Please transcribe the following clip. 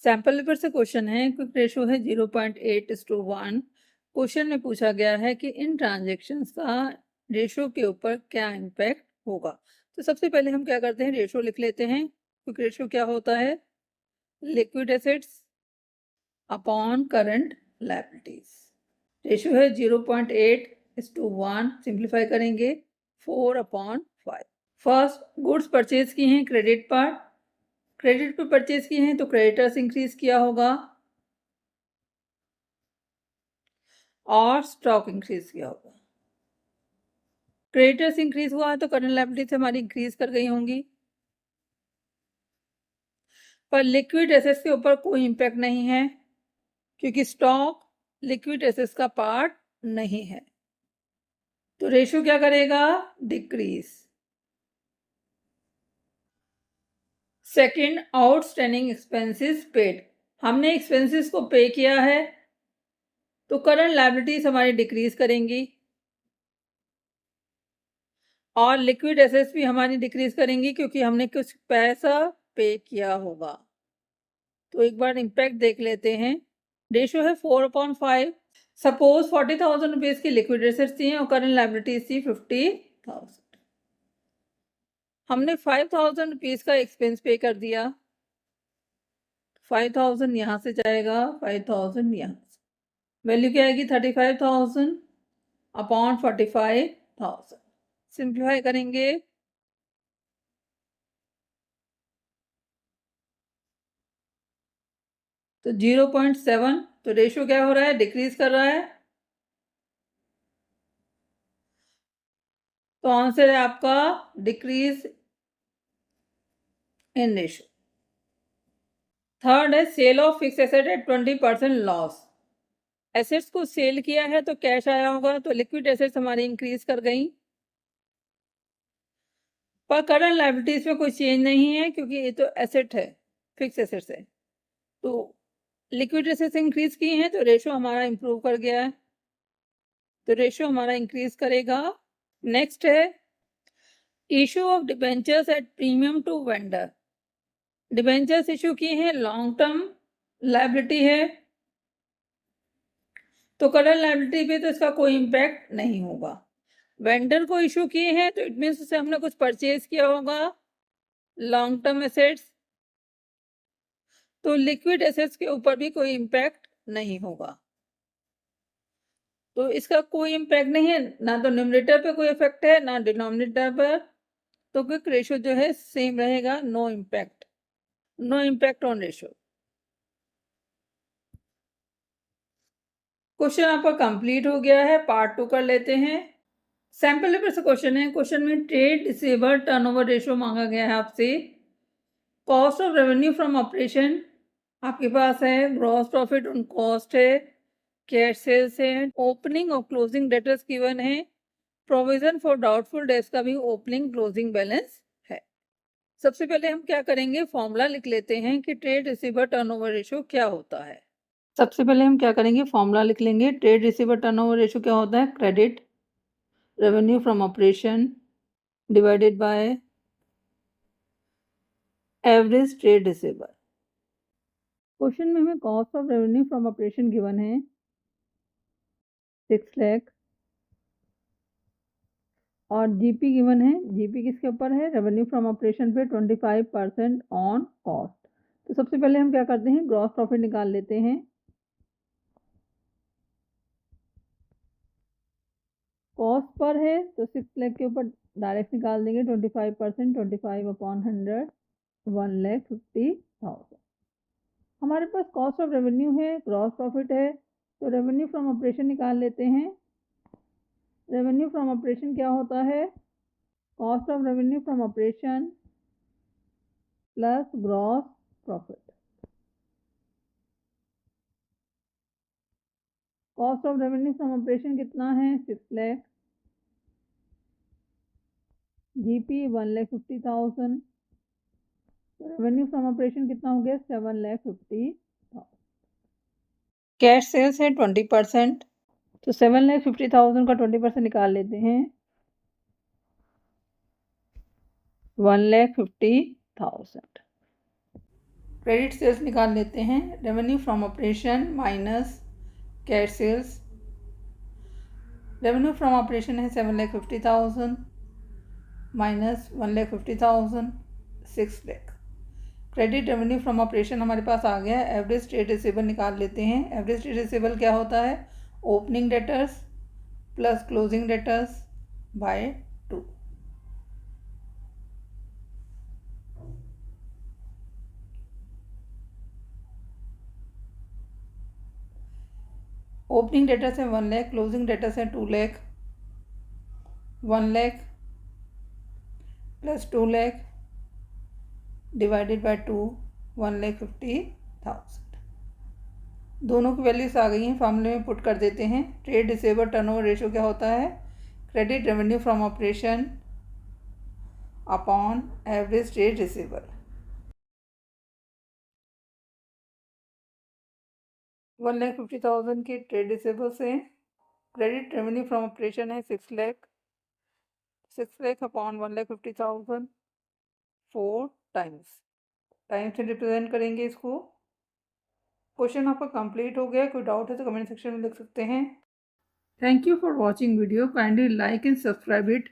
Sample paper से question है, quick ratio है 0.8:1। क्वेश्चन में पूछा गया है कि इन ट्रांजेक्शन्स का रेशो के ऊपर क्या इम्पैक्ट होगा। तो सबसे पहले हम क्या करते हैं, रेशो लिख लेते हैं। क्विक रेशो क्या होता है, liquid assets upon current liabilities. Ratio है 0.8:1। सिंप्लीफाई करेंगे 4/5। फर्स्ट, गुड्स परचेज की हैं क्रेडिट पर, क्रेडिट पे परचेज की हैं तो क्रेडिटर्स इंक्रीज किया होगा और स्टॉक इंक्रीज किया होगा। क्रेडिटर्स इंक्रीज हुआ है तो करंट लायबिलिटीज हमारी इंक्रीज कर गई होंगी, पर लिक्विड एसेट्स के ऊपर कोई इंपैक्ट नहीं है क्योंकि स्टॉक लिक्विड एसेट्स का पार्ट नहीं है। तो रेशियो क्या करेगा, decrease. Second, outstanding expenses paid, हमने एक्सपेंसेस को पे किया है तो करंट लायबिलिटीज हमारी डिक्रीज करेंगी और लिक्विड एसेट्स भी हमारी डिक्रीज करेंगी क्योंकि हमने कुछ पैसा पे किया होगा। तो एक बार इम्पैक्ट देख लेते हैं। रेशियो है 4/5। सपोज 40,000 रुपीज की लिक्विड एसेट्स थी और करंट लायबिलिटीज थी 50,000। हमने 5,000 रुपीज का एक्सपेंस पे कर दिया, 5,000 यहाँ से जाएगा, 5,000 यहाँ से, वैल्यू क्या आएगी 35,000 अपॉन 45,000। सिंप्लीफाई करेंगे तो 0.7। तो रेशियो क्या हो रहा है, डिक्रीज कर रहा है। तो आंसर है आपका डिक्रीज इन रेशियो। थर्ड है sale of fix asset at 20% loss. Assets को सेल किया है तो कैश आया होगा, तो लिक्विड एसेट्स हमारी इंक्रीज कर गई, पर करंट लायबिलिटीज में कोई चेंज नहीं है क्योंकि ये तो एसेट है, फिक्स एसेट्स है। तो लिक्विड एसेट्स इंक्रीज की हैं तो रेशियो हमारा इंप्रूव कर गया है, तो रेशियो हमारा इंक्रीज करेगा। नेक्स्ट है issue of debentures at premium to vendor. Debentures issue की हैं, लॉन्ग टर्म लायबिलिटी है तो करंट लायबिलिटी पे तो इसका कोई इम्पैक्ट नहीं होगा। वेंडर को इशू किए हैं तो इट मीन्स उससे हमने कुछ परचेज किया होगा, लॉन्ग टर्म एसेट्स, तो लिक्विड एसेट्स के ऊपर भी कोई इम्पैक्ट नहीं होगा। तो इसका कोई इम्पैक्ट नहीं है, ना तो न्यूमरेटर पे कोई इफेक्ट है ना डिनोमिनेटर पर, तो क्विक रेशियो जो है सेम रहेगा, no impact, no impact on ratio. Question आपका कंप्लीट हो गया है, पार्ट 2 कर लेते हैं। सैंपल पेपर से क्वेश्चन है, क्वेश्चन में ट्रेड रिसीवेबल टर्नओवर रेशियो मांगा गया है आपसे। Cost of revenue from operation आपके पास है, ग्रॉस प्रॉफिट ऑन कॉस्ट है, कैश सेल्स है, ओपनिंग और क्लोजिंग डेटर्स गिवन है, प्रोविजन फॉर डाउटफुल डेट्स का भी ओपनिंग क्लोजिंग बैलेंस है। सबसे पहले हम क्या करेंगे, फॉर्मूला लिख लेते हैं कि ट्रेड रिसीवर टर्नओवर रेशियो क्या होता है। सबसे पहले हम क्या करेंगे, फॉर्मूला लिख लेंगे। ट्रेड रिसीवर टर्नओवर रेशियो क्या होता है, credit revenue from operation divided by average trade receiver. Question में हमें cost of revenue from operation given है 6 लाख और जीपी गिवन है। जीपी किसके ऊपर है, रेवेन्यू फ्रॉम ऑपरेशन पे 25% ऑन कॉस्ट। तो सबसे पहले हम क्या करते हैं, ग्रॉस प्रॉफिट निकाल लेते हैं। कॉस्ट पर है तो 6 लाख के ऊपर डायरेक्ट निकाल देंगे 25%, 25/100 1,50,000। हमारे पास कॉस्ट ऑफ रेवेन्यू है, ग्रॉस प्रॉफिट है, तो रेवेन्यू फ्रॉम ऑपरेशन निकाल लेते हैं। रेवेन्यू फ्रॉम ऑपरेशन क्या होता है, cost of revenue from operation plus gross profit. Cost of revenue from operation कितना है, 6 lakh, GP 1,50,000, revenue from operation कितना हो गया, 7,50,000। कैश सेल्स है 20%, तो 7,50,000 का 20% निकाल लेते हैं, 1,50,000। क्रेडिट सेल्स निकाल लेते हैं। Revenue from operation minus cash sales. Revenue from operation है 7,50,000 minus 1,50,000 6 lakh. Credit revenue from operation हमारे पास आ गया। एवरेज ट्रेड रिसीवेबल निकाल लेते हैं। एवरेज ट्रेड रिसीवेबल क्या होता है? Opening debtors plus closing debtors by 2। Opening debtors है 1 लाख, क्लोजिंग डेटर्स है 2 lakh. 1 lakh plus 2 lakh divided by 2, 1,50,000। दोनों की वैल्यूज आ गई हैं, फॉर्मूले में पुट कर देते हैं। ट्रेड रिसीवेबल टर्नओवर रेशियो क्या होता है? Credit revenue from operation upon average trade receivable. 1,50,000 के ट्रेड रिसीवेबल से क्रेडिट रेवेन्यू फ्रॉम ऑपरेशन है 6 लाख। 6 लाख अपॉन 1,50,000 4 टाइम्स से रिप्रेजेंट करेंगे इसको। क्वेश्चन आपका कंप्लीट हो गया। कोई डाउट है तो कमेंट सेक्शन में लिख सकते हैं। Thank you for watching video. Kindly like and subscribe it.